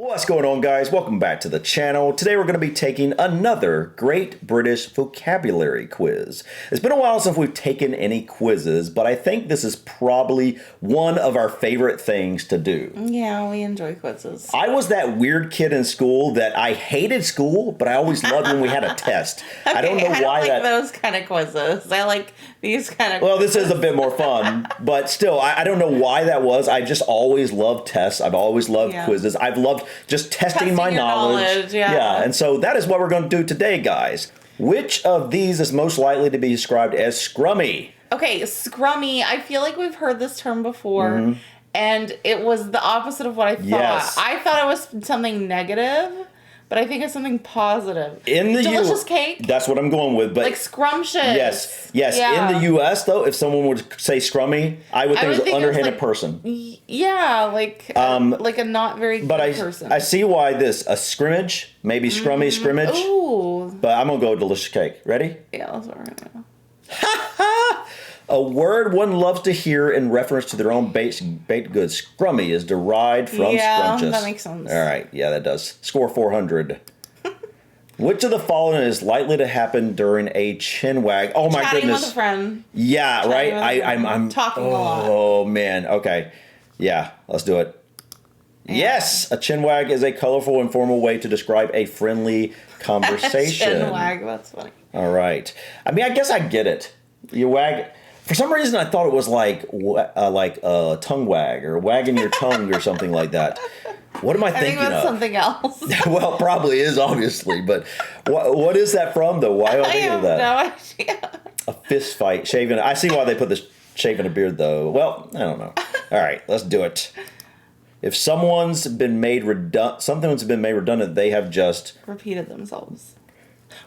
What's going on, guys? Welcome back to the channel. Today we're going to be taking another Great British Vocabulary quiz. It's been a while since we've taken any quizzes, but I think this is probably one of our favorite things to do. Yeah, we enjoy quizzes. I was that weird kid in school that I hated school, but I always loved when we had a test. Okay, I don't know why I don't like those kind of quizzes. I like these kind of Well, this is a bit more fun, but still, I don't know why that was. I just always loved tests. I've always loved quizzes. I've loved just testing my knowledge. Yeah, and so that is what we're going to do today, guys. Which of these is most likely to be described as scrummy? Okay, scrummy. I feel like we've heard this term before, and it was the opposite of what I thought. Yes. I thought it was something negative, but I think it's something positive. In the delicious cake. That's what I'm going with. But like scrumptious. Yes. Yeah. In the U.S., though, if someone would say scrummy, I would think it was an underhanded person. Yeah, like a not very good person. I see why a scrimmage, maybe scrummy scrimmage. Ooh. But I'm going to go delicious cake. Ready? Yeah, that's what we're going to do. A word one loves to hear in reference to their own baked goods. Scrummy is derived from scrumptious. That makes sense. All right. Yeah, that does. Score 400. Which of the following is likely to happen during a chin wag? Oh, my Chatting goodness. with a friend. Yeah, Chatting right? I'm talking a lot. Oh, man. Okay. Yeah, let's do it. Yeah. Yes, a chin wag is a colorful, informal way to describe a friendly conversation. Chin wag, that's funny. All right. I mean, I guess I get it. You wag. For some reason, I thought it was like a tongue wag or wagging your tongue or something like that. What am I thinking of? I think that's something else. Well, it probably is, obviously. But what is that from, though? Why am I thinking of that? I have no idea. A fist fight, shaving. I see why they put this shaving a beard, though. Well, I don't know. All right, let's do it. If something's been made redundant, they have just repeated themselves.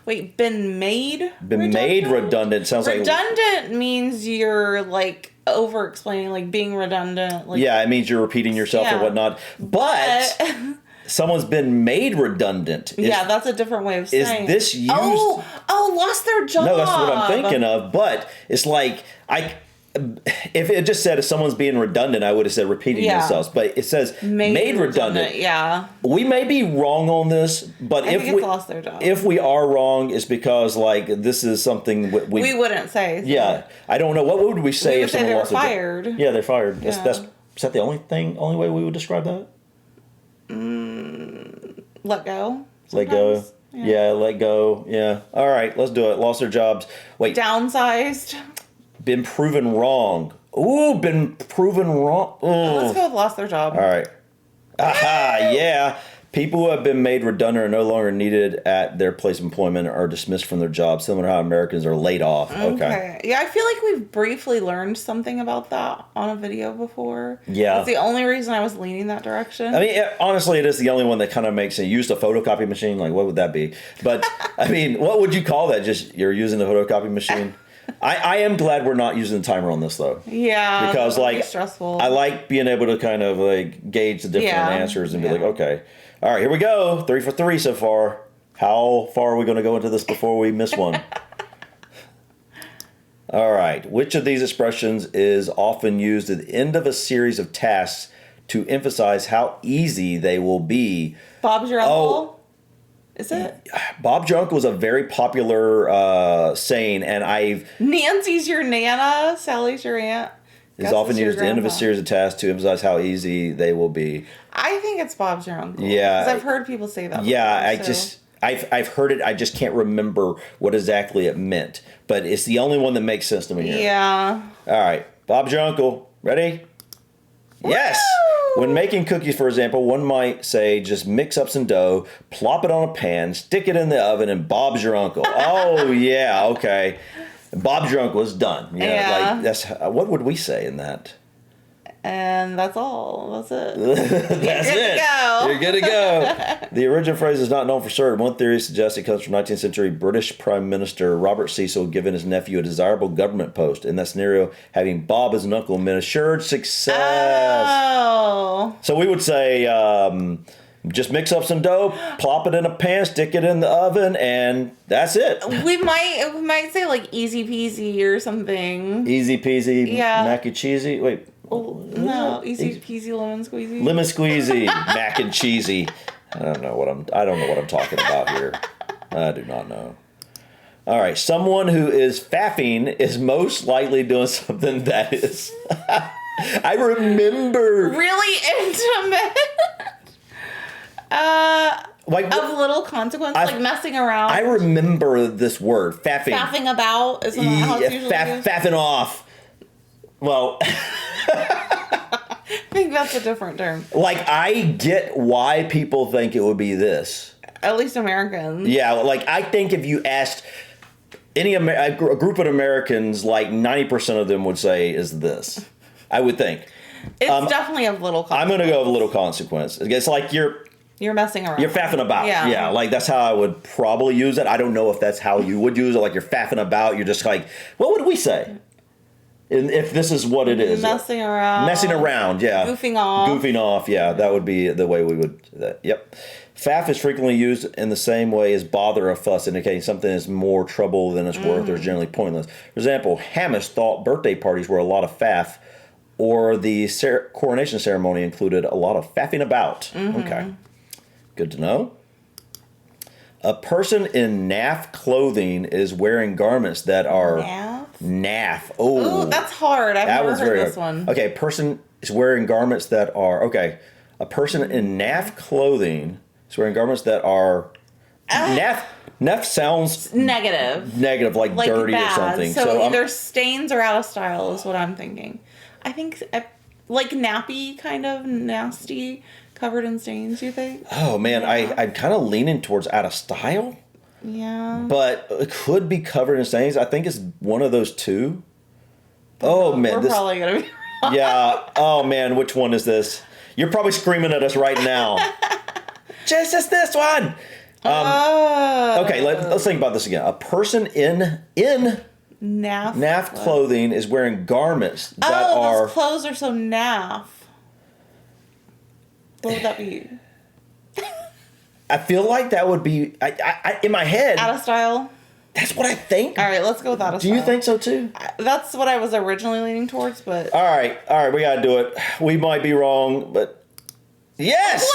Wait, been made redundant sounds like redundant means you're like over explaining, like being redundant. Like, yeah, it means you're repeating yourself or whatnot. But someone's been made redundant. That's a different way of saying. Is this used? Oh, lost their job. No, that's what I'm thinking of. But it's like if it just said if someone's being redundant, I would have said repeating themselves. But it says made redundant. Yeah. We may be wrong on this, but I think it's lost their job. If we are wrong, it's because like this is something we wouldn't say. Yeah. I don't know. What would we say if someone lost their job? Fired. Yeah, they're fired. Yeah. Is that the only way we would describe that? Let go. Sometimes. Let go. Yeah, let go. Yeah. All right, let's do it. Lost their jobs. Wait. Downsized. Been proven wrong. Ooh, been proven wrong. Let's go with lost their job. All right. Aha, yeah. People who have been made redundant are no longer needed at their place of employment or dismissed from their jobs, similar to how Americans are laid off. Okay. Yeah, I feel like we've briefly learned something about that on a video before. Yeah. That's the only reason I was leaning that direction. I mean, honestly, it is the only one that kind of makes it. Used a photocopy machine? Like, what would that be? But, I mean, what would you call that? Just you're using the photocopy machine? I am glad we're not using the timer on this, though. Yeah. Because, like, stressful. I like being able to kind of, like, gauge the different answers and be like, okay. All right, here we go. 3 for 3 so far. How far are we going to go into this before we miss one? All right. Which of these expressions is often used at the end of a series of tasks to emphasize how easy they will be? Bob's your uncle? Is it? Bob's your uncle is a very popular saying, and Nancy's your nana, Sally's your aunt. Is often used at the end of a series of tasks to emphasize how easy they will be. I think it's Bob's your uncle. Yeah. Because I've heard people say that Yeah, before, I've heard it. I just can't remember what exactly it meant. But it's the only one that makes sense to me here. Yeah. All right. Bob's your uncle. Ready? Woo! Yes. When making cookies, for example, one might say, just mix up some dough, plop it on a pan, stick it in the oven, and Bob's your uncle. Oh, yeah. Okay. Bob's your uncle is done. Yeah. Like that's what would we say in that? And that's all. That's it. That's it. You're good to go. The original phrase is not known for certain. One theory suggests it comes from 19th century British Prime Minister Robert Cecil giving his nephew a desirable government post. In that scenario, having Bob as an uncle meant assured success. Oh. So we would say, just mix up some dough, plop it in a pan, stick it in the oven, and that's it. We might say like easy peasy or something. Easy peasy, yeah. mac and cheesy. Wait. No, easy peasy lemon squeezy. Lemon squeezy, mac and cheesy. I don't know what I'm talking about here. I do not know. All right, someone who is faffing is most likely doing something that is. I remember. Really intimate. Of little consequence, like messing around. I remember this word, faffing. Faffing about, isn't that how it's usually used? Faffing off. Well, I think that's a different term. Like, I get why people think it would be this. At least Americans. Yeah, like, I think if you asked a group of Americans, like 90% of them would say is this. I would think. It's definitely of little consequence. I'm going to go with little consequence. It's like you're messing around. You're faffing about. Yeah, like that's how I would probably use it. I don't know if that's how you would use it. Like you're faffing about. You're just like, what would we say? If this is what it is. Messing around. Messing around, yeah. Goofing off. Goofing off, yeah. That would be the way we would do that. Yep. Faff is frequently used in the same way as bother or fuss, indicating something is more trouble than it's worth or is generally pointless. For example, Hamish thought birthday parties were a lot of faff, or the coronation ceremony included a lot of faffing about. Okay. Good to know. A person in naff clothing is wearing garments that are... Naff. Oh, that's hard. I've never heard this one. Okay, a person is wearing garments that are... Okay, a person in naff clothing is wearing garments that are... Naff sounds... Negative, like dirty bad. or something. So either stains or out of style is what I'm thinking. I think, like nappy, kind of nasty... Covered in stains, you think? Oh, man, yeah. I'm kind of leaning towards out of style. Yeah. But it could be covered in stains. I think it's one of those two. We're probably going to be wrong. Yeah. Oh, man, which one is this? You're probably screaming at us right now. Just this one. Okay, let's think about this again. A person in naff clothing is wearing garments that are... those clothes are so naff. What would that be? I feel like that would be, I in my head... Out of style? That's what I think. All right, let's go with out of style. Do you think so, too? That's what I was originally leaning towards, but... All right, we got to do it. We might be wrong, but... Yes!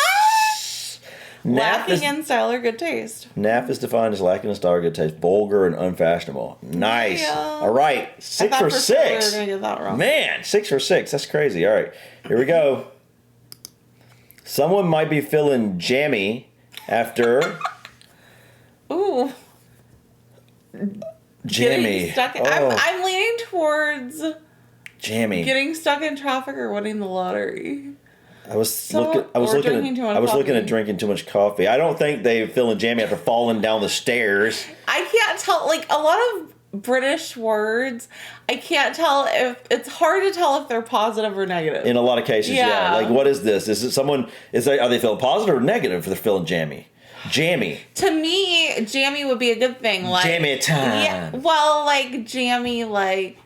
What? Lacking in style or good taste. Naff is defined as lacking in style or good taste, vulgar and unfashionable. Nice. Yeah. All right, 6 for 6. Sure we were going to get that wrong. Man, 6 for 6. That's crazy. All right, here we go. Someone might be feeling jammy after... Ooh. Jammy. I'm leaning towards... Jammy. Getting stuck in traffic or winning the lottery. I was looking at drinking too much coffee. I don't think they're feeling jammy after falling down the stairs. I can't tell. Like, a lot of British words, I can't tell if... It's hard to tell if they're positive or negative. In a lot of cases, yeah. Like, what is this? Is it someone... Are they feeling positive or negative if they're feeling jammy? Jammy. To me, jammy would be a good thing. Like, jammy time. Yeah, well, like, jammy, like...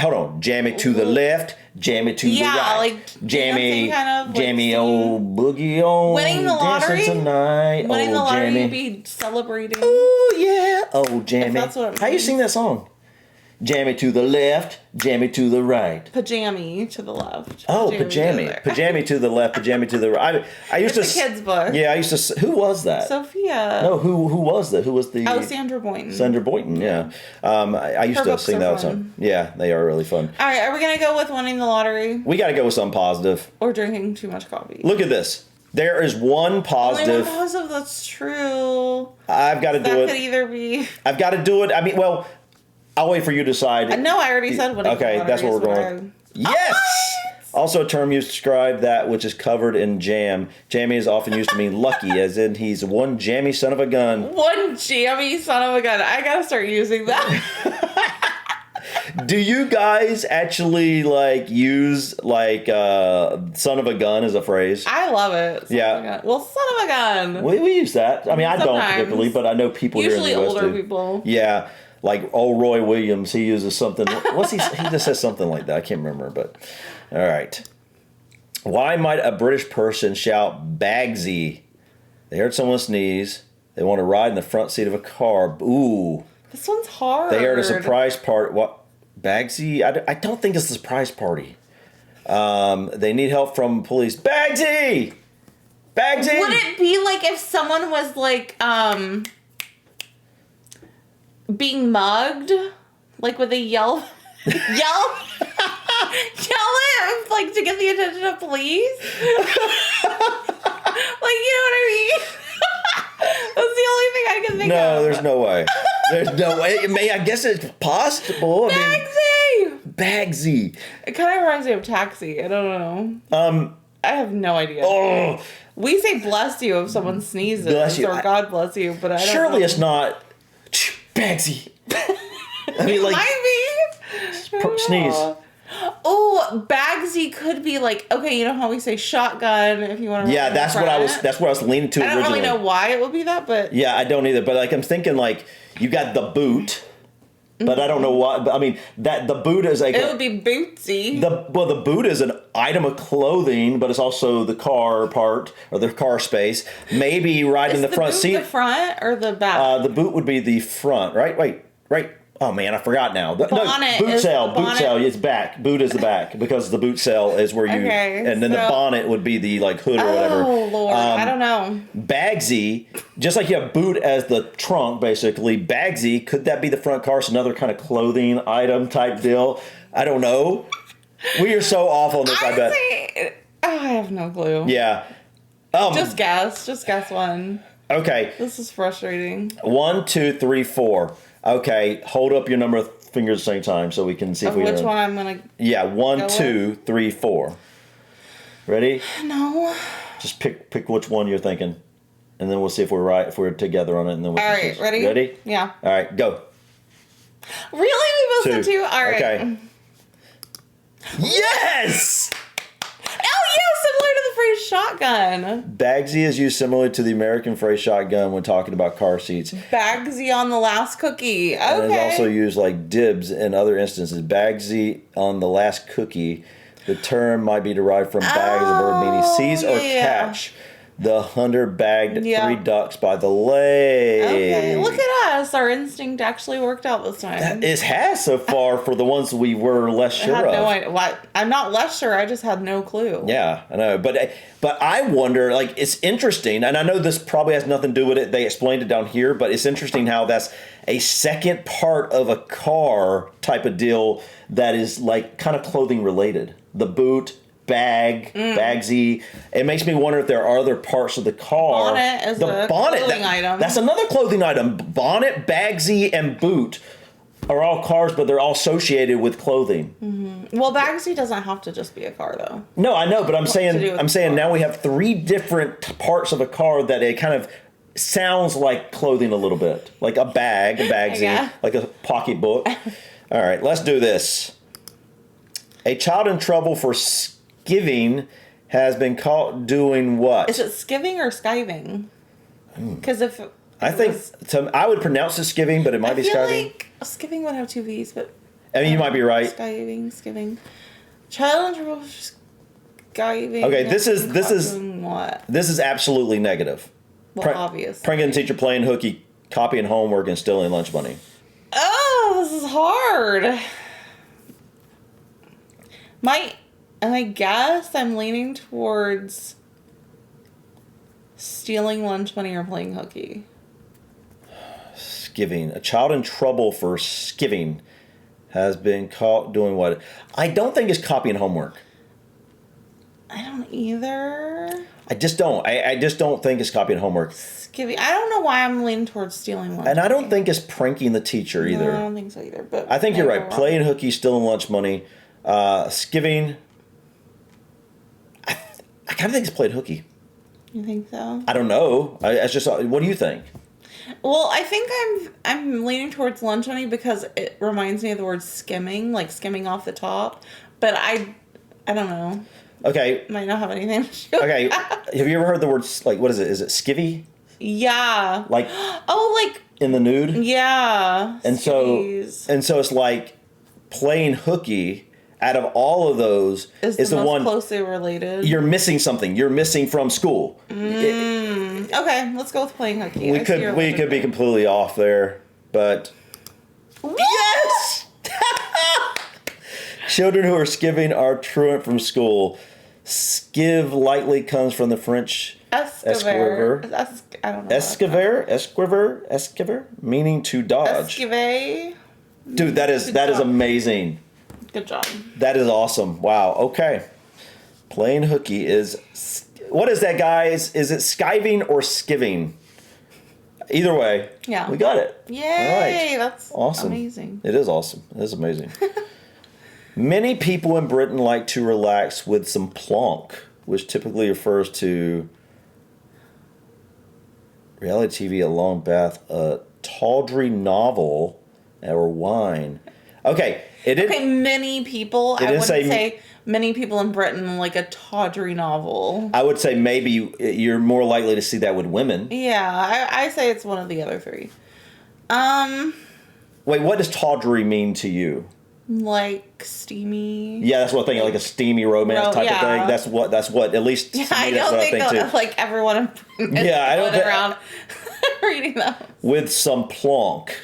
Hold on. Jammy to the left, jammy to the right. Yeah, like jammy, kind of, like, jammy old boogie on. Winning the lottery tonight. Winning the lottery, you'd be celebrating. Oh yeah, oh jammy. That's what it means. How you sing that song? Jammy to the left, jammy to the right. Pajammy to the left. Oh, pajammy. Pajammy to the left, pajammy to the right. I used it's a kid's book. Yeah, I used to... Who was that? Sophia. No, who was that? Who was the... Oh, Sandra Boynton. Sandra Boynton, yeah. I used to sing that all the time. Yeah, they are really fun. All right, are we going to go with winning the lottery? We got to go with something positive. Or drinking too much coffee. Look at this. There is one positive. Only one positive, that's true. I've got to do it. That could either be... I've got to do it. I mean, well... I'll wait for you to decide. No, I already said what. Okay, that's what we're going. Yes! Also a term used to describe that which is covered in jam. Jammy is often used to mean lucky, as in he's one jammy son of a gun. One jammy son of a gun. I gotta start using that. Do you guys actually, use, son of a gun as a phrase? I love it. Yeah. Well, son of a gun. We use that. I mean, I don't particularly, but I know people here in the US Usually older people. Yeah. Like old Roy Williams, he uses something. He just says something like that. I can't remember, but all right. Why might a British person shout Bagsy? They heard someone sneeze. They want to ride in the front seat of a car. Ooh. This one's hard. They heard a surprise party. What? Bagsy? I don't think it's a surprise party. They need help from police. Bagsy! Bagsy. Would it be like if someone was like being mugged? Like would they yell yell it like to get the attention of police? Like, you know what I mean? That's the only thing I can think of. No, there's no way. There's no way. I guess it's possible. Bagsy. It kind of reminds me of Taxi. I don't know. I have no idea. Oh, We say bless you if someone sneezes bless you. or God bless you, but I don't surely know. it's not Bagsy. I mean, like, Might be. sneeze. Oh, Bagsy could be like, okay, you know how we say shotgun if you want to. Yeah, that's what I was leaning to I don't originally. really know why it would be that, but Yeah, I don't either. But like, I'm thinking like you got the boot, but I don't know why. But I mean, that the boot is like it would be bootsy. the boot is an item of clothing, but it's also the car part or the car space. Maybe right in the front boot seat. the front or the back? The boot would be the front, right? Right. Oh man, I forgot now. Bonnet boot is cell. the Boot bonnet. cell. It's back. Boot is the back because the boot cell is where you. Okay, and then the so- bonnet would be the like hood or whatever. Oh Lord, I don't know. Bagsy, just like you have boot as the trunk, basically. Bagsy, could that be the front car? It's another kind of clothing item type deal. I don't know. We are so off on this. I bet. I have no clue. Yeah. Just guess one. Okay. This is frustrating. 1, 2, 3, 4. Okay. Hold up your number of fingers at the same time so we can see if we Which know. one I'm gonna? Yeah. 1, go 2, 3, 4. Ready? No. Just pick which one you're thinking, and then we'll see if we're right, if we're together on it, and then we'll. All right, ready? Ready? Yeah. All right, go. Really? We both said two? All right. Okay. Yes! Oh, yeah, similar to the phrase shotgun. Bagsy is used similarly to the American phrase shotgun when talking about car seats. Bagsy on the last cookie. Okay. And it's also used like dibs in other instances. Bagsy on the last cookie. The term might be derived from bag as a verb meaning seize or yeah. catch. The hunter bagged Yeah. 3 ducks by the leg. Okay, look at us. Our instinct actually worked out this time. It has so far for the ones we were less I sure had of. no idea. What? I'm not less sure. I just had no clue. Yeah, I know. But I wonder, like, it's interesting, and I know this probably has nothing to do with it. They explained it down here, but it's interesting how that's a second part of a car type of deal that is, like, kind of clothing related. The boot, Bagsy. It makes me wonder if there are other parts of the car. Bonnet is a clothing item. That's another clothing item. Bonnet, Bagsy, and boot are all cars, but they're all associated with clothing. Well, Bagsy doesn't have to just be a car, though. No, I know, but I'm to do saying with now we have 3 different parts of a car that it kind of sounds like clothing a little bit, like a bag, a Bagsy, Yeah. like a pocketbook. All right, let's do this. A child in trouble for skiving has been caught doing what? Is it skiving or skiving? Because if I think I would pronounce it skiving, but it might be feel skiving. like skiving would have 2 V's, but I mean, you might be right. skiving. Child in trouble for skiving. Okay, this has is- been this caught is- doing what? This is absolutely negative. Well, obviously. Pranking the teacher, playing hooky, copying homework, and stealing lunch money. Oh, this is hard. I guess I'm leaning towards stealing lunch money or playing hooky. Skiving. A child in trouble for skiving has been caught doing what? I don't think it's copying homework. I don't either. I just don't. I just don't think it's copying homework. Skiving. I don't know why I'm leaning towards stealing lunch. And I don't money. think it's pranking the teacher either. No, I don't think so either. But I think you're maybe right. I'm wrong. Playing hooky, stealing lunch money, skiving. I kind of think it's played hooky. You think so? I don't know. It's just. What do you think? Well, I think I'm leaning towards lunch money because it reminds me of the word skimming, like skimming off the top. But I don't know. Okay. Might not have anything to do with Okay. that. Have you ever heard the word like what is it? Is it skivvy? Yeah. Like Oh, like in the nude? yeah. And skivvies. so it's like playing hooky. Out of all of those, is the the most one closely related. you're missing something. You're missing from school. Okay, let's go with playing hooky. We I see your could logic be there. completely off there, but yes. Children who are skiving are truant from school. Skiv likely comes from the French Esquiver. I don't know. Esquiver, meaning to dodge. Esquive. Dude, that is amazing. Good job. That is awesome. Wow. Okay. Playing hooky is, what is that, guys? Is it skiving or skiving? Either way. Yeah. We got it. Yay! All right. That's awesome. Amazing. It is awesome. It is amazing. Many people in Britain like to relax with some plonk, which typically refers to reality TV, a long bath, a tawdry novel, or wine. Okay. Many people. I wouldn't say many people in Britain like a tawdry novel. I would say maybe you're more likely to see that with women. Yeah, I say it's one of the other three. Wait, what does tawdry mean to you? Like steamy. Yeah, that's what I'm thinking, like a steamy romance type of thing. That's what at least Yeah, to me, I that's don't what I think think too. like everyone in Britain is I don't going around reading that. With some plonk.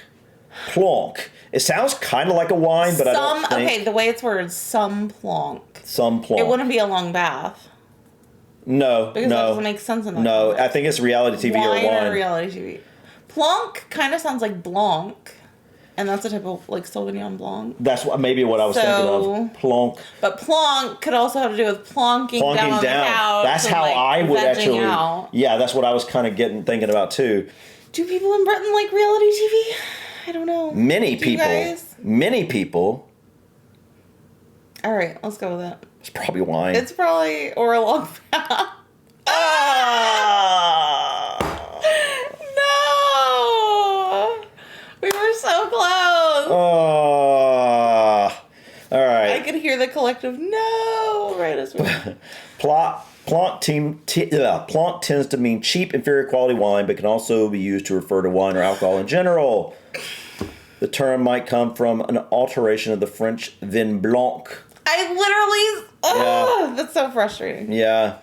Plonk. It sounds kind of like a wine, but I don't think... Okay, the way it's worded, some plonk. Some plonk. It wouldn't be a long bath. No, because that doesn't make sense in that No, context. I think it's reality TV or wine. Or reality TV. Plonk kind of sounds like blanc. And that's a type of, like, Sauvignon Blanc. That's maybe what I was thinking of. Plonk. But plonk could also have to do with plonking down on the couch. That's how I would actually... Out. Yeah, that's what I was kind of thinking about, too. Do people in Britain like reality TV? I don't know. Many people. All right, let's go with it. It's probably wine. It's probably... Or a long bath. No! We were so close. All right. I could hear the collective no right as well. Plonk tends to mean cheap, inferior quality wine, but can also be used to refer to wine or alcohol in general. The term might come from an alteration of the French vin blanc. That's so frustrating. Yeah.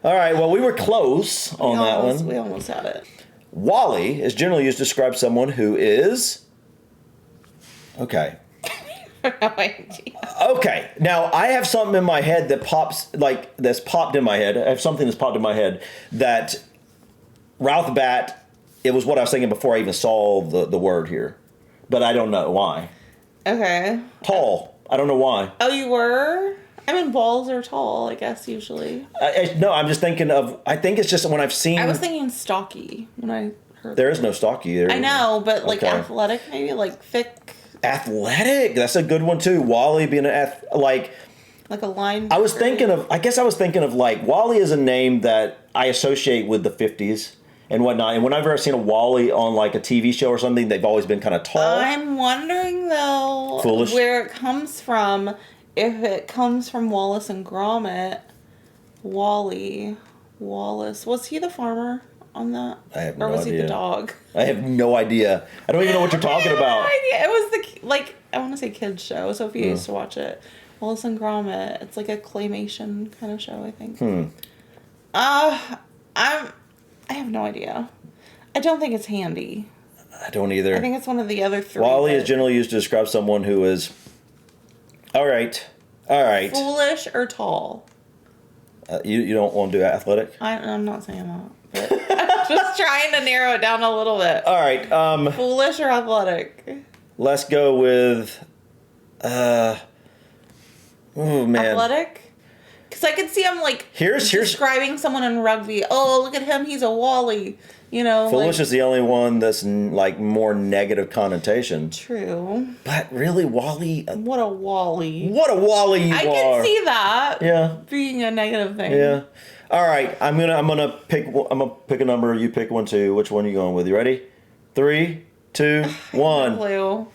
All right, well, we were close on that one. We almost had it. Wally is generally used to describe someone who is... Okay. No idea. Okay, now I have something in my head that's popped in my head. I have something that's popped in my head that, right off the bat, it was what I was thinking before I even saw the word here. But I don't know why. Okay. Tall. I don't know why. Oh, you were? I mean, balls are tall, I guess, usually. No, I'm just thinking of... I think it's just when I've seen... I was thinking stocky when I heard There is no stocky there. I know, but like Okay. athletic, maybe? Like thick... Athletic. That's a good one too. Wally being like a line. I was thinking of like Wally is a name that I associate with the 50s and whatnot. And whenever I've seen a Wally on like a TV show or something, they've always been kind of tall. I'm wondering though Foolish. where it comes from. If it comes from Wallace and Gromit, Wallace, was he the farmer on that? I have no idea. Or was he the dog? I have no idea. I don't even know what you're talking about. No idea. It was I want to say kids show. Sophia used to watch it. Wallace and Gromit. It's like a claymation kind of show, I think. I have no idea. I don't think it's handy. I don't either. I think it's one of the other three. Wally is generally used to describe someone who is... All right. Foolish or tall. You don't want to do athletic? I'm not saying that. But I'm just trying to narrow it down a little bit. All right. Foolish or athletic? Let's go with... Oh, man. Athletic? Because I could see him, Here's describing someone in rugby. Oh, look at him. He's a Wally. You know, Foolish is the only one that's more negative connotation. True. But really, Wally... What a Wally. What a Wally you are. I can see that. Yeah. Being a negative thing. Yeah. All right. I'm gonna pick a number. You pick one too. Which one are you going with? You ready? 3, 2, 1. Blue. All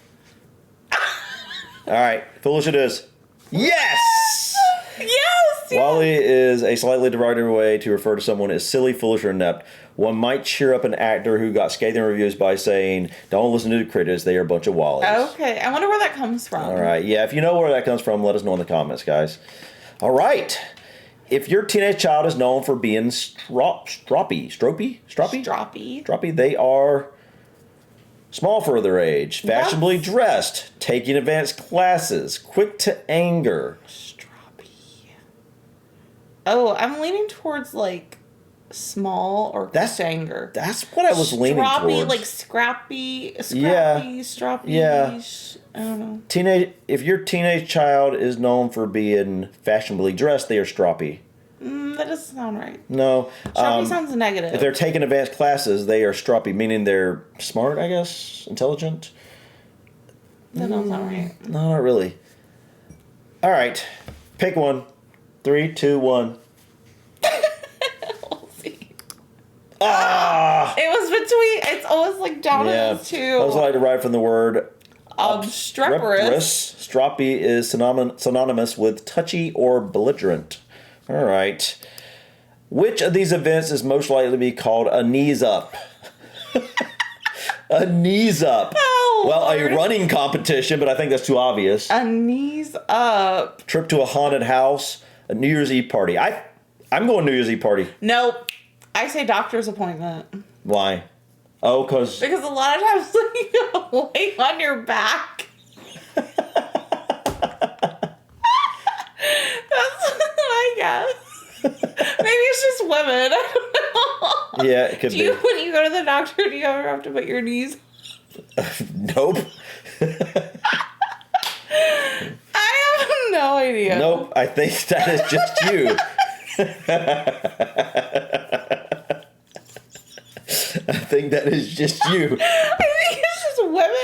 right. Foolish it is. Yes. Yes. Wally is a slightly derogatory way to refer to someone as silly, foolish, or inept. One might cheer up an actor who got scathing reviews by saying, "Don't listen to the critics; they are a bunch of Wallies." Okay, I wonder where that comes from. All right, yeah. If you know where that comes from, let us know in the comments, guys. All right. If your teenage child is known for being stroppy, they are small for their age, fashionably dressed, taking advanced classes, quick to anger. Oh, I'm leaning towards small or stanger. That's what I was leaning towards. Like scrappy, stroppy. Yeah. I don't know. If your teenage child is known for being fashionably dressed, they are stroppy. That doesn't sound right. No. Stroppy sounds negative. If they're taking advanced classes, they are stroppy, meaning they're smart, I guess, intelligent. That don't sound right. No, not really. All right, pick one. 3, 2, 1. We'll see. Ah! It was between. It's always like down to those two. I was like to write from the word obstreperous. Stroppy is synonymous with touchy or belligerent. All right. Which of these events is most likely to be called a knees up? A knees up. Oh, well, Lord. a running competition, but I think that's too obvious. A knees up. Trip to a haunted house. A New Year's Eve party. I'm going New Year's Eve party. Nope. I say doctor's appointment. Why? Oh, because a lot of times you lay on your back. That's what I guess. Maybe it's just women. I don't know. Yeah, it could be. When you go to the doctor, do you ever have to put your knees? Nope. I have no idea. Nope, I think that is just you. I think that is just you. I think it's just women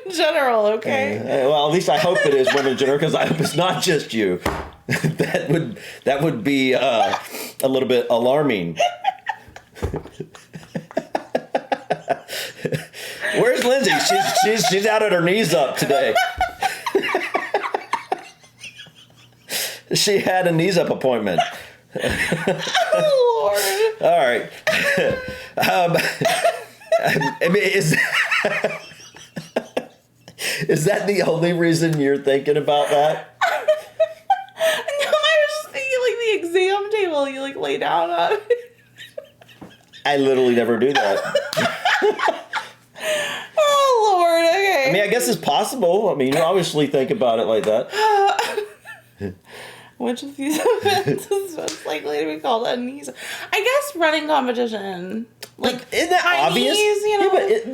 in general, okay? Well, at least I hope it is women in general, because I hope it's not just you. that would be a little bit alarming. Where's Lindsay? She's out at her knees up today. She had a knees up appointment. Oh, Lord. All right. I mean, is that the only reason you're thinking about that? No, I was just thinking like the exam table you like lay down on. I literally never do that. Oh, Lord. Okay. I mean, I guess it's possible. I mean, you obviously think about it like that. Which of these events is most likely to be called a knees? I guess running competition. Like, isn't that obvious? Knees, you know? Yeah, but isn't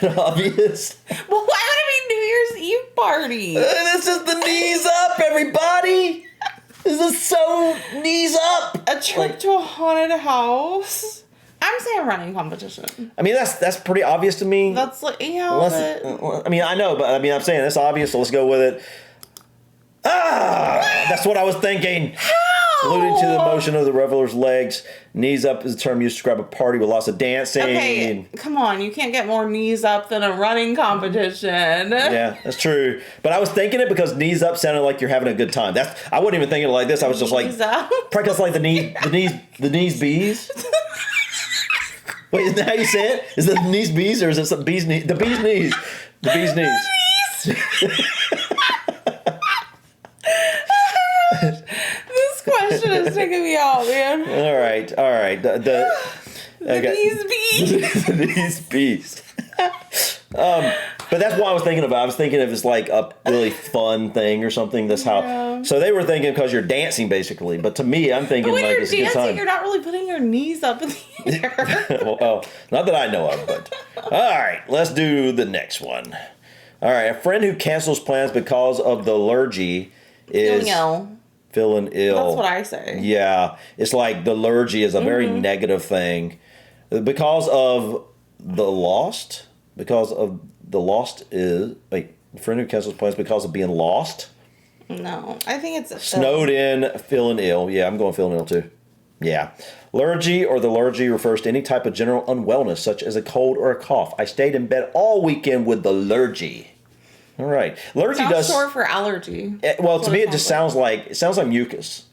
that obvious? Well, why would it be New Year's Eve party? This is the knees up, everybody. This is so knees up. A trip to a haunted house? I'm saying running competition. I mean, that's pretty obvious to me. That's like, yeah, I mean, I know, but I mean, I'm saying it's obvious, so let's go with it. That's what I was thinking. How? Alluding to the motion of the reveler's legs. Knees up is a term used to describe a party with lots of dancing. Okay, come on. You can't get more knees up than a running competition. Yeah, that's true. But I was thinking it because knees up sounded like you're having a good time. I wasn't even thinking it like this. I was just Knees like, up? practice like the knees bees. Wait, isn't that how you say it? Is it the knees bees or is it some bees knees? The bees knees. The bees knees. This question is taking me out, man. All right. The knees bees. The knees bees. But that's what I was thinking of. I was thinking of as like a really fun thing or something. That's how. Yeah. So they were thinking because you're dancing basically. But to me, I'm thinking But when like you're it's a good dancing, time. you're not really putting your knees up in the air. well, not that I know of. But all right, let's do the next one. All right, a friend who cancels plans because of the allergy is feeling ill. That's what I say. Yeah, it's like the allergy is a very negative thing. Because of the lost. Because of the lost is a friend who cancels plans because of being lost. No, I think it's Snowed in, feeling ill. Yeah, I'm going feeling ill too. Yeah. Allergy or the allergy refers to any type of general unwellness, such as a cold or a cough. I stayed in bed all weekend with the allergy. All right. Allergy sounds does short for allergy. Well, to me, it just sounds like mucus.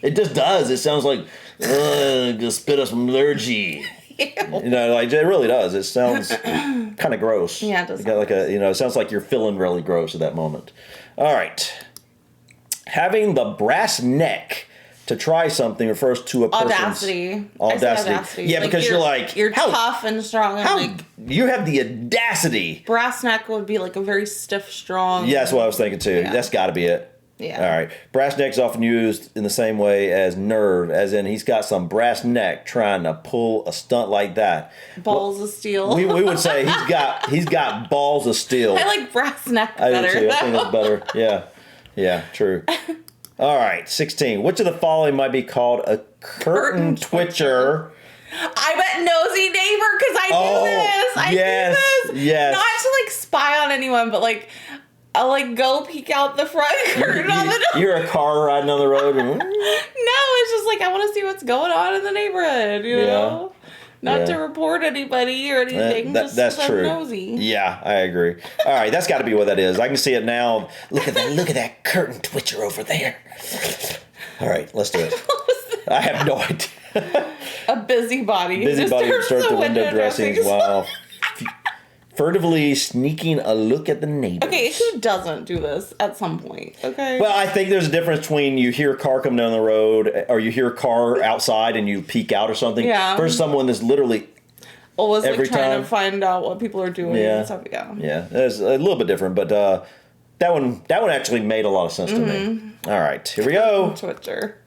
It just does. It sounds like just spit up some allergy. Ew. You know, like it really does. It sounds kind of gross. Yeah, it does. You got like it sounds like you're feeling really gross at that moment. All right. Having the brass neck to try something refers to a person's audacity. Audacity. Yeah, like because you're tough and strong. And like you have the audacity. Brass neck would be like a very stiff, strong. Yeah, that's what I was thinking too. Yeah. That's got to be it. Yeah. All right. Brass neck is often used in the same way as nerve, as in he's got some brass neck trying to pull a stunt like that. Balls of steel. We would say he's got balls of steel. I like brass neck I better. do too. I think that's better. Yeah. Yeah, true. All right, 16. Which of the following might be called a curtain twitcher? I bet nosy neighbor, because I do this. I do this. Yes. Not to like spy on anyone, but like I'll like go peek out the front curtain on the door. You're a car riding on the road. No, it's just like I want to see what's going on in the neighborhood, you know? Not to report anybody or anything. That's true. I'm nosy. Yeah, I agree. All right, that's got to be what that is. I can see it now. Look at that curtain twitcher over there. All right, let's do it. I have no idea. A busybody. Busybody who starts the window dressings while furtively sneaking a look at the neighbors. Okay, who doesn't do this at some point? Okay. Well, I think there's a difference between you hear a car come down the road or you hear a car outside and you peek out or something versus someone that's literally always every like trying time to find out what people are doing and stuff. Yeah, it's a little bit different, but that one actually made a lot of sense to me. All right, here we go. Twitcher.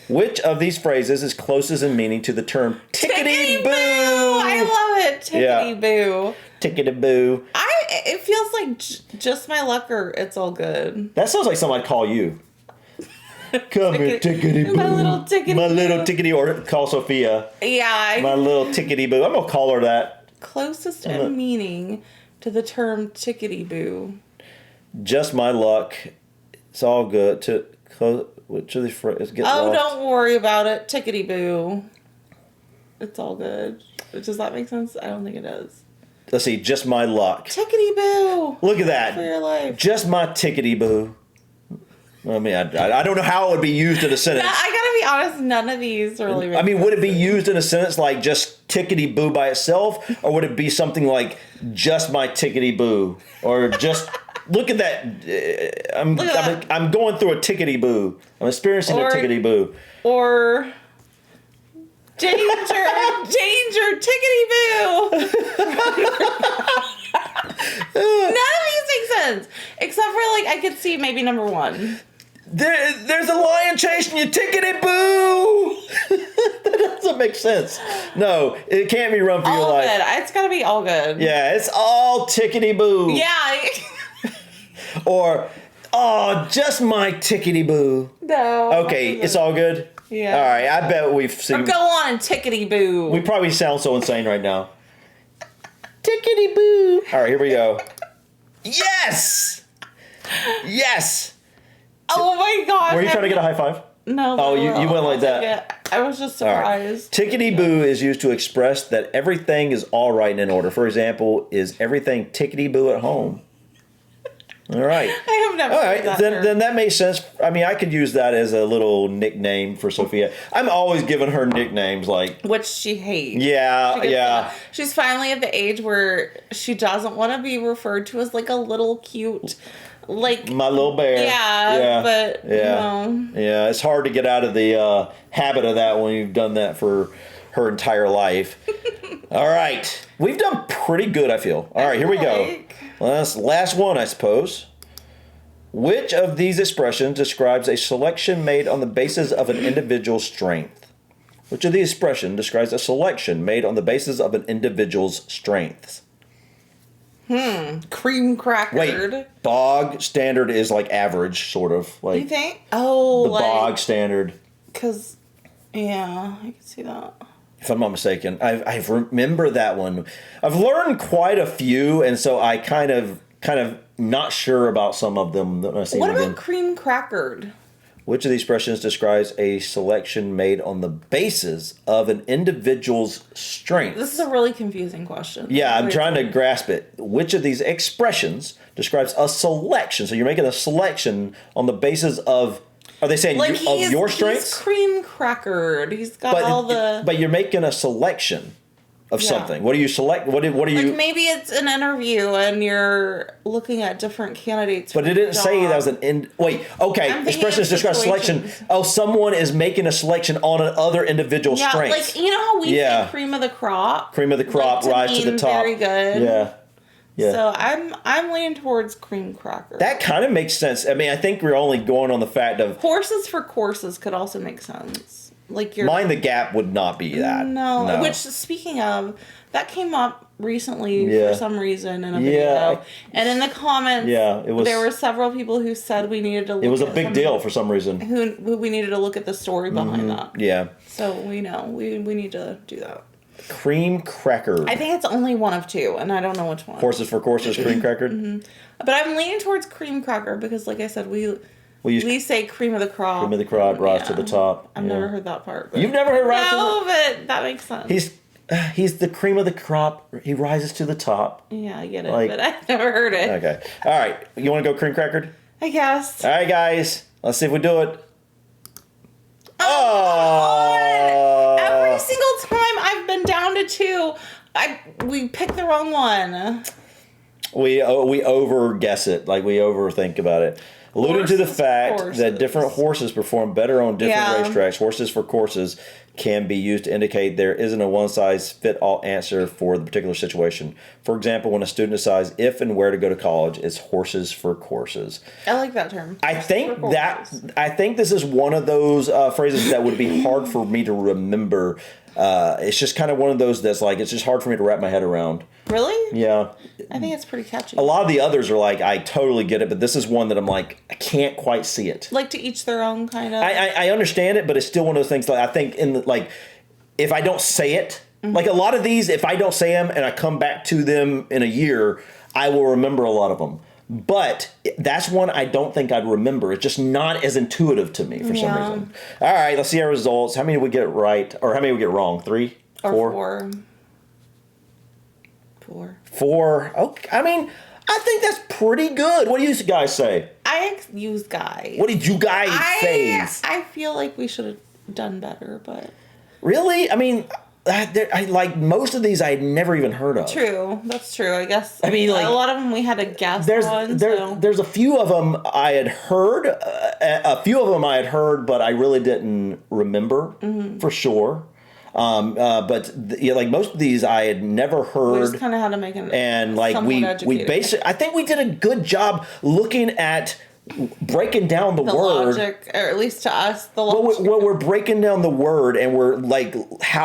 Which of these phrases is closest in meaning to the term tickety-boo? I love it. Tickety-boo. Tickety-boo. It feels like just my luck or it's all good. That sounds like something I'd call you. Come here, tickety-boo. My little tickety-boo. My little tickety, or call Sophia. Yeah. My little tickety-boo. I'm going to call her that. Closest in meaning to the term tickety-boo. Just my luck. It's all good. Which of these phrases get lost? Don't worry about it. Tickety-boo. It's all good. Does that make sense? I don't think it does. Let's see. Just my luck. Tickety-boo. Look at that. For your life. Just my tickety-boo. I mean, I don't know how it would be used in a sentence. I gotta be honest, none of these really make would it be used in a sentence like just tickety-boo by itself? Or would it be something like just my tickety-boo? Or just... Look at that. I'm going through a tickety-boo. I'm experiencing a tickety-boo. Or danger, tickety-boo. None of these make sense. Except for like I could see maybe number one. There's a lion chasing you, tickety-boo. That doesn't make sense. No, it can't be run for your life. All good. It's gotta be all good. Yeah, it's all tickety-boo. Yeah. Or, oh, just my tickety-boo. No. Okay, it's all good? Yeah. All right, I bet we've seen... Or go on and tickety-boo. We probably sound so insane right now. Tickety-boo. All right, here we go. Yes! Yes! Oh my God. Were you trying to get a high five? No. Oh, you went like that. Yeah, I was just surprised. Right. Tickety-boo is used to express that everything is all right and in order. For example, is everything tickety-boo at home? All right. I have never heard that term. Then that makes sense. I mean, I could use that as a little nickname for Sophia. I'm always giving her nicknames like... Which she hates. Yeah. She's finally at the age where she doesn't want to be referred to as like a little cute... Like my little bear. Yeah. But, you know. Yeah, it's hard to get out of the habit of that when you've done that for her entire life. All right. We've done pretty good, I feel. All right, here we go. Last one, I suppose. Which of these expressions describes a selection made on the basis of an individual's strength? Which of these expressions describes a selection made on the basis of an individual's strengths? Cream crackered. Wait, bog standard is like average, sort of. Like you think? Oh, the bog standard. Because, yeah, I can see that. If I'm not mistaken, I remember that one. I've learned quite a few, and so I kind of not sure about some of them. That I see what about again. cream crackered? Which of these expressions describes a selection made on the basis of an individual's strength? This is a really confusing question. Yeah, I'm trying to grasp it. Which of these expressions describes a selection? So you're making a selection on the basis of... Are they saying like of your strengths? He's cream crackered. He's got all the... But you're making a selection of something. What do you select? What are you... Like maybe it's an interview and you're looking at different candidates. But it didn't say that was an... Wait, okay. Expressions describe selection. Oh, someone is making a selection on another individual's strengths. Like, you know how we say cream of the crop? Cream of the crop, rise to the top. Very good. Yeah. Yeah. So I'm leaning towards cream cracker. That kind of makes sense. I mean, I think we're only going on the fact of horses for courses could also make sense. Like your mind the gap would not be that. No. Which, speaking of, that came up recently Yeah. for some reason in a video. And in the comments, there were several people who said we needed to look It was a big deal for some reason. Who we needed to look at the story behind that. Yeah. So we know. We need to do that. Cream cracker. I think it's only one of two, and I don't know which one. Horses for courses, cream cracker? But I'm leaning towards cream cracker because, like I said, we say cream of the crop. Cream of the crop, rise to the top. I've never heard that part. You've never heard rise to the top? No, but that makes sense. He's the cream of the crop. He rises to the top. Yeah, I get it, but I've never heard it. Okay. All right. You want to go cream crackered? I guess. All right, guys. Let's see if we do it. Oh! Every single time I've been down to 2, we picked the wrong one. We over guess it, like we overthink about it. Alluding to the fact that different horses perform better on different racetracks, horses for courses can be used to indicate there isn't a one-size-fit-all answer for the particular situation. For example, when a student decides if and where to go to college, it's horses for courses. I like that term. I think this is one of those phrases that would be hard for me to remember. It's just kind of one of those that's like, it's just hard for me to wrap my head around. Really? Yeah. I think it's pretty catchy. A lot of the others are like, I totally get it, but this is one that I'm like, I can't quite see it. Like to each their own, kind of. I understand it, but it's still one of those things that I think if I don't say it, like a lot of these, if I don't say them and I come back to them in a year, I will remember a lot of them. But that's one I don't think I'd remember. It's just not as intuitive to me for some reason. All right, let's see our results. How many did we get right? Or how many did we get wrong? 3? 4? 4. Okay. I mean, I think that's pretty good. What do you guys say? I use guys. What did you guys say? I feel like we should have done better, but... Really? I mean... I like most of these I had never even heard of. True, that's true. I guess. I mean, like a lot of them we had to guess on. There's a few of them I had heard. But I really didn't remember for sure. But like most of these I had never heard. We just kind of had to make an and like we basically I think we did a good job looking at breaking down the word logic, or at least to us, the logic. Well, we're breaking down the word, and we're like,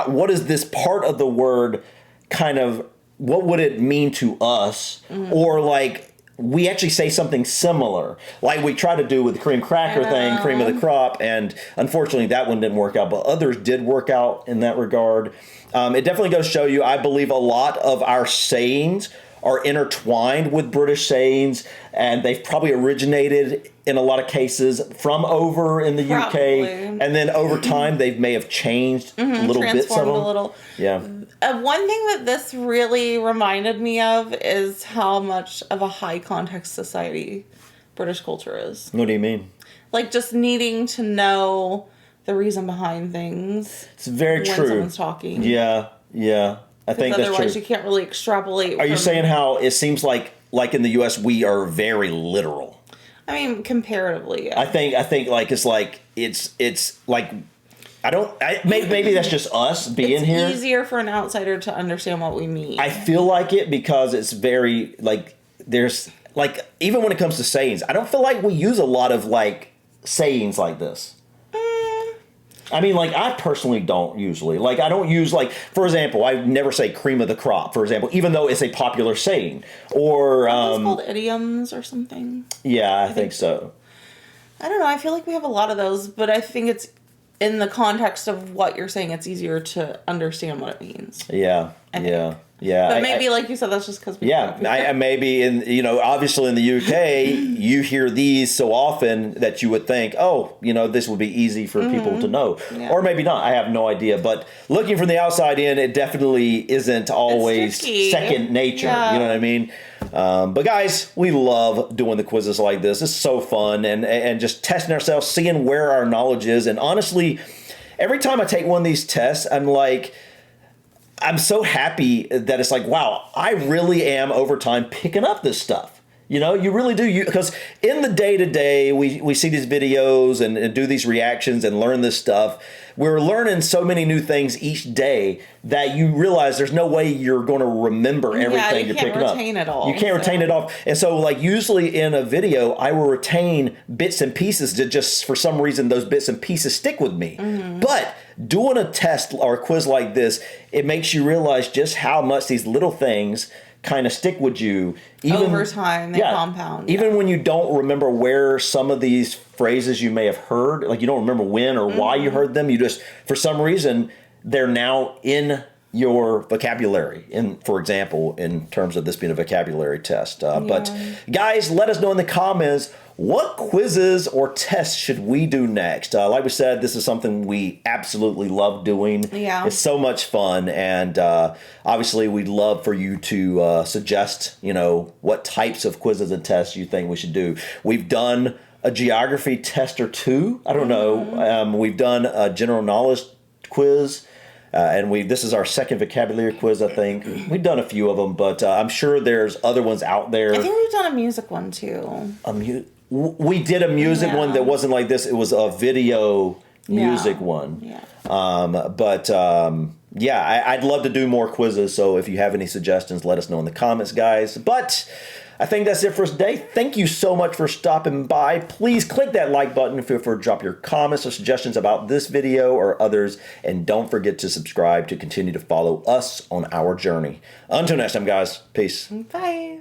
what is this part of the word? Kind of, what would it mean to us? Or like, we actually say something similar, like we try to do with the cream cracker thing, cream of the crop, and unfortunately that one didn't work out, but others did work out in that regard. It definitely goes to show you, I believe a lot of our sayings are intertwined with British sayings, and they've probably originated in a lot of cases from over in the UK, and then over time they may have changed little bits of them. A little. Yeah. One thing that this really reminded me of is how much of a high context society British culture is. What do you mean? Like just needing to know the reason behind things. It's very true. When someone's talking. Yeah. I think that's true. Otherwise, you can't really extrapolate. Are you saying how it seems like in the U.S. we are very literal? I mean, comparatively. Yeah. I think like it's like maybe that's just us being here. It's easier for an outsider to understand what we mean. I feel like it because it's very like there's like even when it comes to sayings, I don't feel like we use a lot of like sayings like this. I mean, like, I personally don't usually. Like, I don't use, like, for example, I never say cream of the crop, for example, even though it's a popular saying. Or, it's called idioms or something. Yeah, I think so. I don't know. I feel like we have a lot of those, but I think it's in the context of what you're saying, it's easier to understand what it means. Yeah. But maybe, like you said, that's just because. I maybe obviously in the UK, you hear these so often that you would think, this would be easy for people to know, or maybe not. I have no idea. But looking from the outside in, it definitely isn't always second nature. Yeah. You know what I mean? But guys, we love doing the quizzes like this. It's so fun and just testing ourselves, seeing where our knowledge is. And honestly, every time I take one of these tests, I'm so happy that it's like, wow, I really am over time picking up this stuff. You know, you really do. Because in the day-to-day, we see these videos and do these reactions and learn this stuff. We're learning so many new things each day that you realize there's no way you're going to remember everything you're picking up. You can't retain it all. You can't retain it all. And so, like, usually in a video, I will retain bits and pieces that just, for some reason, those bits and pieces stick with me. But doing a test or a quiz like this, it makes you realize just how much these little things kind of stick with you. Even, over time, they compound. Even when you don't remember where some of these phrases you may have heard, like you don't remember when or why you heard them, you just, for some reason, they're now in your vocabulary, for example, in terms of this being a vocabulary test. But guys, let us know in the comments, what quizzes or tests should we do next? Like we said, this is something we absolutely love doing. Yeah. It's so much fun. And obviously, we'd love for you to suggest, what types of quizzes and tests you think we should do. We've done a geography test or two. I don't know. We've done a general knowledge quiz. And this is our second vocabulary quiz, I think. We've done a few of them, but I'm sure there's other ones out there. I think we've done a music one, too. We did a music one that wasn't like this. It was a video music one. Yeah. I'd love to do more quizzes, so if you have any suggestions, let us know in the comments, guys. But I think that's it for today. Thank you so much for stopping by. Please click that like button. Feel free to drop your comments or suggestions about this video or others. And don't forget to subscribe to continue to follow us on our journey. Until next time, guys. Peace. Bye.